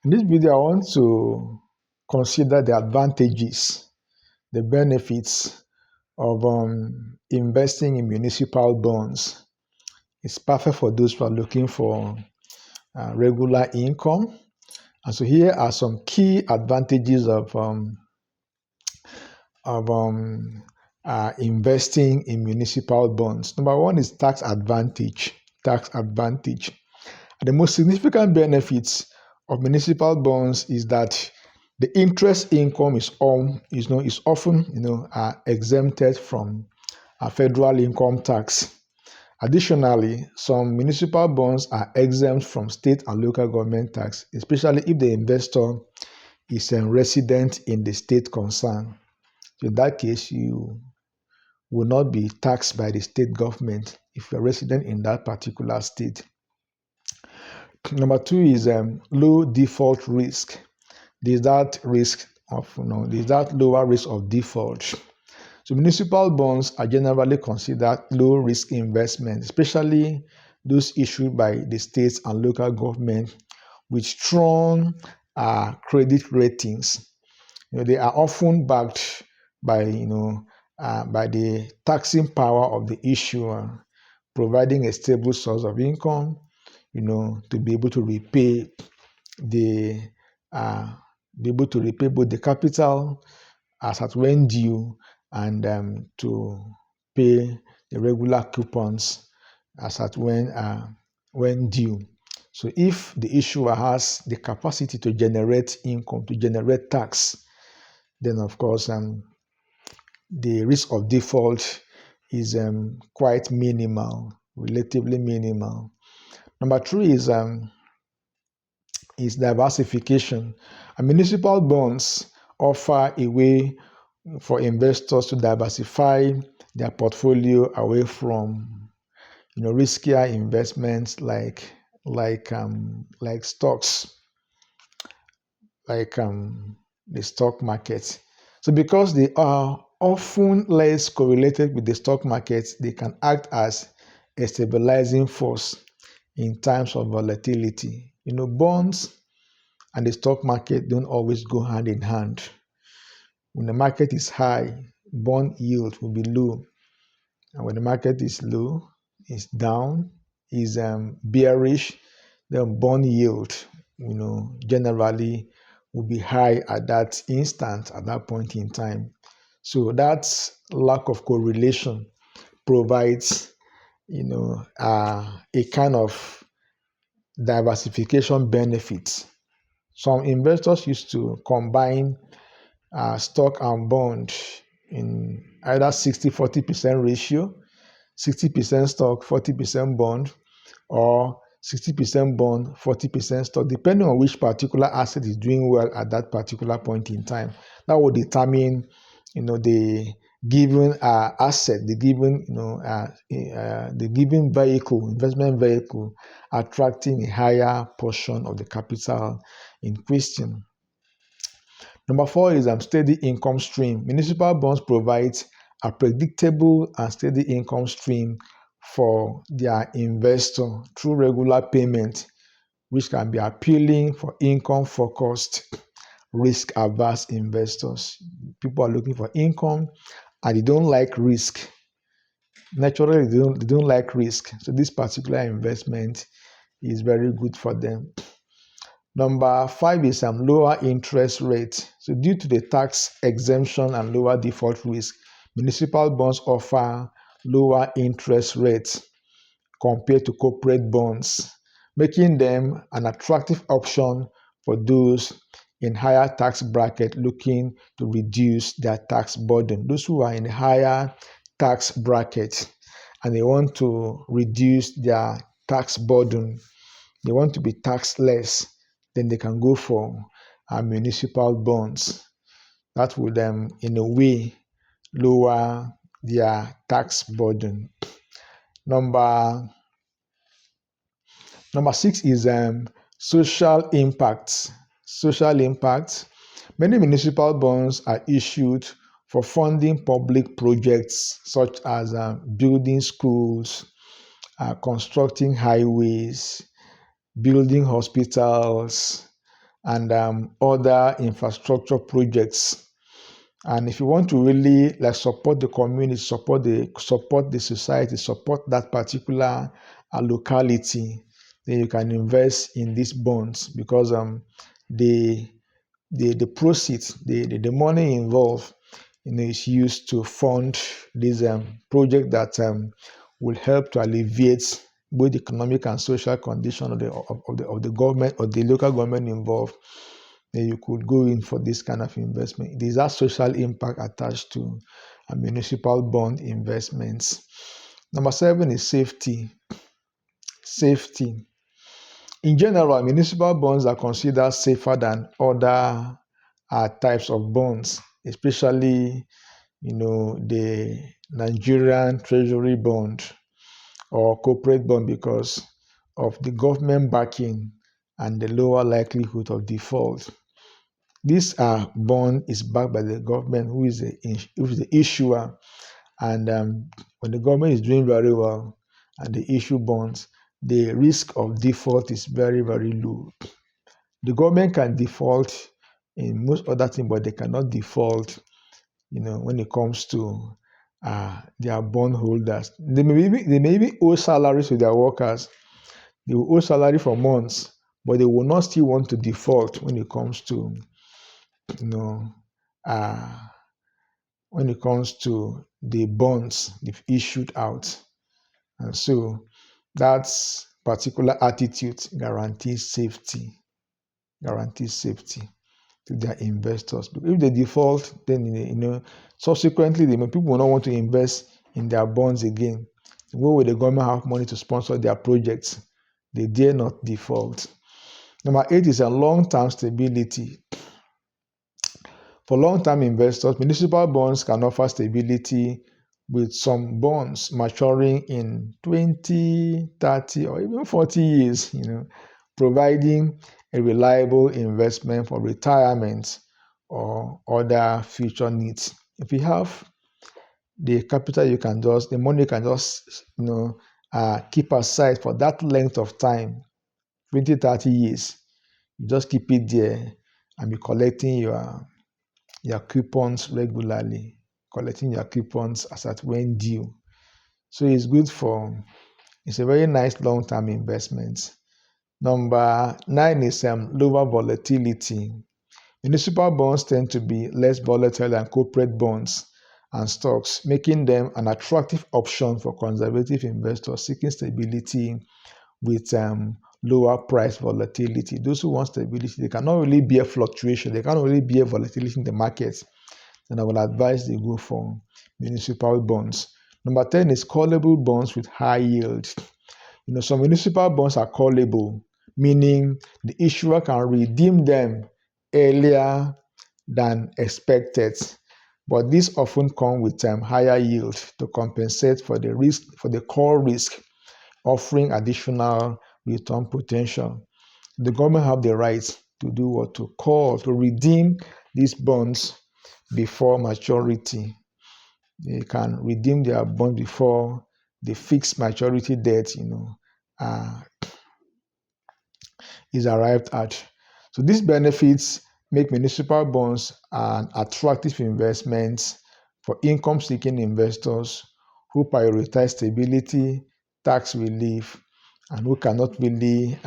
In this video, I want to consider the advantages, the benefits of investing in municipal bonds. It's perfect for those who are looking for regular income. And so here are some key advantages of investing in municipal bonds. Number one is tax advantage. Tax advantage. And the most significant benefits of municipal bonds is that the interest income is often exempted from a federal income tax. Additionally, some municipal bonds are exempt from state and local government tax, especially if the investor is a resident in the state concerned. So in that case, you will not be taxed by the state government if you're a resident in that particular state. Number two is low default risk. There's that lower risk of default. So municipal bonds are generally considered low risk investments, especially those issued by the states and local government with strong credit ratings. They are often backed by the taxing power of the issuer, providing a stable source of income, to be able to repay both the capital as at when due and to pay the regular coupons as at when due. So if the issuer has the capacity to generate income, to generate tax, then of course the risk of default is quite minimal, relatively minimal. Number three is diversification. And municipal bonds offer a way for investors to diversify their portfolio away from riskier investments like stocks, like the stock market. So because they are often less correlated with the stock market, they can act as a stabilizing force in times of volatility. Bonds and the stock market don't always go hand in hand. When the market is high, bond yield will be low. And when the market is low, is down, is bearish, then bond yield, generally will be high at that instant, at that point in time. So that lack of correlation provides, a kind of diversification benefit. Some investors used to combine stock and bond in either 60-40% ratio, 60% stock, 40% bond, or 60% bond, 40% stock, depending on which particular asset is doing well at that particular point in time. That will determine, the given asset, the given vehicle, investment vehicle, attracting a higher portion of the capital in question. Number four is steady income stream. Municipal bonds provide a predictable and steady income stream for their investor through regular payment, which can be appealing for income-focused, risk-averse investors. People are looking for income and they don't like risk. Naturally, they don't like risk. So this particular investment is very good for them. Number five is lower interest rate. So due to the tax exemption and lower default risk, municipal bonds offer lower interest rates compared to corporate bonds, making them an attractive option for those in higher tax bracket looking to reduce their tax burden. Those who are in a higher tax bracket and they want to reduce their tax burden, they want to be taxed less, then they can go for municipal bonds. That would, in a way, lower their tax burden. Number six is social impact. Social impact. Many municipal bonds are issued for funding public projects such as building schools, constructing highways, building hospitals, and other infrastructure projects. And if you want to really like support the community, support the society, support that particular locality, then you can invest in these bonds, because the the proceeds, the money involved, is used to fund this project that will help to alleviate both economic and social condition of the government or the local government involved. Then you could go in for this kind of investment. There's that social impact attached to municipal bond investments. Number 7 is safety. Safety. In general, municipal bonds are considered safer than other types of bonds, especially the Nigerian Treasury bond or corporate bond, because of the government backing and the lower likelihood of default. This bond is backed by the government, who is the issuer, and when the government is doing very well and they issue bonds, the risk of default is very, very low. The government can default in most other things, but they cannot default, when it comes to their bondholders. They may be owe salaries to their workers. They will owe salary for months, but they will not still want to default when it comes to, you know, uh, the bonds they've issued out. And so that particular attitude guarantees safety to their investors. But if they default, then subsequently people will not want to invest in their bonds again. Where will the government have money to sponsor their projects? They dare not default. Number 8 is a long-term stability. For long-term investors, municipal bonds can offer stability, with some bonds maturing in 20, 30, or even 40 years, providing a reliable investment for retirement or other future needs. If you have the capital, the money you can just, keep aside for that length of time, 20, 30 years. You just keep it there and be collecting your coupons regularly, collecting your coupons as at when due. So it's a very nice long-term investment. Number 9 is lower volatility. Municipal bonds tend to be less volatile than corporate bonds and stocks, making them an attractive option for conservative investors seeking stability with lower price volatility. Those who want stability, they cannot really bear fluctuation, they cannot really bear volatility in the markets, then I will advise they go for municipal bonds. Number 10 is callable bonds with high yield. Some municipal bonds are callable, meaning the issuer can redeem them earlier than expected. But these often come with higher yield to compensate for the call risk, offering additional return potential. The government have the right to do what to redeem these bonds before maturity. They can redeem their bond before the fixed maturity date, uh, is arrived at. So these benefits make municipal bonds an attractive investment for income-seeking investors who prioritize stability, tax relief, and who cannot really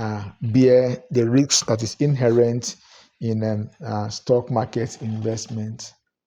bear the risk that is inherent in stock market investment.